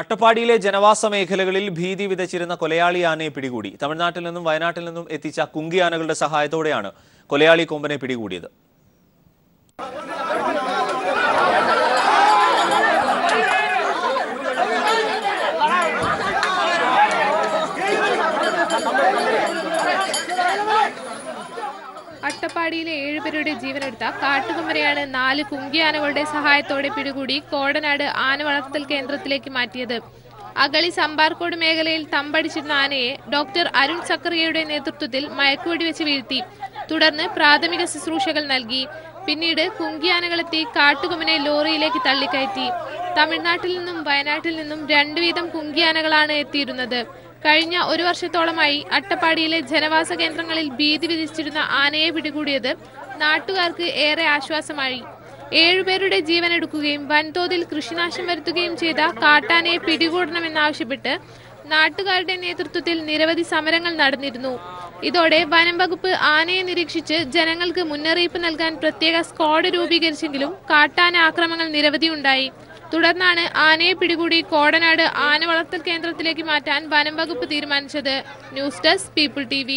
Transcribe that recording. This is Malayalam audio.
അട്ടപ്പാടിയിലെ ജനവാസ മേഖലകളിൽ ഭീതി വിതച്ചിരുന്ന കൊലയാളി ആനയെ പിടികൂടി. തമിഴ്നാട്ടിൽ നിന്നും വയനാട്ടിൽ നിന്നും എത്തിച്ച കുങ്കി ആനകളുടെ സഹായത്തോടെയാണ് കൊലയാളി കൊമ്പനെ പിടികൂടിയത്. അട്ടപ്പാടിയിലെ 7 പേരുടെ ജീവനെടുത്ത കാട്ടുകൊമ്പനെയാണ് 4 കുങ്കിയാനകളുടെ സഹായത്തോടെ പിടികൂടി കോടനാട് ആന വളർത്തൽ കേന്ദ്രത്തിലേക്ക് മാറ്റിയത്. അഗളി സമ്പാർക്കോട് മേഖലയിൽ തമ്പടിച്ചിരുന്ന ആനയെ ഡോക്ടർ അരുൺ സക്കറിയയുടെ നേതൃത്വത്തിൽ മയക്കുവെടി വെച്ച് വീഴ്ത്തി. തുടർന്ന് പ്രാഥമിക ശുശ്രൂഷകൾ നൽകി. പിന്നീട് കുങ്കിയാനകളെത്തി കാട്ടുകൊമ്പനെ ലോറിയിലേക്ക് തള്ളിക്കയറ്റി. തമിഴ്നാട്ടിൽ നിന്നും വയനാട്ടിൽ നിന്നും 2 വീതം കുങ്കിയാനകളാണ് എത്തിയിരുന്നത്. കഴിഞ്ഞ 1 വർഷത്തോളമായി അട്ടപ്പാടിയിലെ ജനവാസ കേന്ദ്രങ്ങളിൽ ഭീതി വിധിച്ചിരുന്ന ആനയെ പിടികൂടിയത് നാട്ടുകാർക്ക് ഏറെ ആശ്വാസമായി. 7 പേരുടെ ജീവനെടുക്കുകയും വൻതോതിൽ കൃഷിനാശം വരുത്തുകയും ചെയ്ത കാട്ടാനയെ പിടികൂടണമെന്നാവശ്യപ്പെട്ട് നാട്ടുകാരുടെ നേതൃത്വത്തിൽ നിരവധി സമരങ്ങൾ നടന്നിരുന്നു. ഇതോടെ വനം വകുപ്പ് ആനയെ നിരീക്ഷിച്ച് ജനങ്ങൾക്ക് മുന്നറിയിപ്പ് നൽകാൻ പ്രത്യേക സ്ക്വാഡ് രൂപീകരിച്ചെങ്കിലും കാട്ടാന ആക്രമണങ്ങൾ നിരവധിയുണ്ടായി. തുടർന്നാണ് ആനയെ പിടികൂടി കോടനാട് ആന വളർത്തൽ കേന്ദ്രത്തിലേക്ക് മാറ്റാൻ വനം വകുപ്പ് തീരുമാനിച്ചത്. News desk people TV.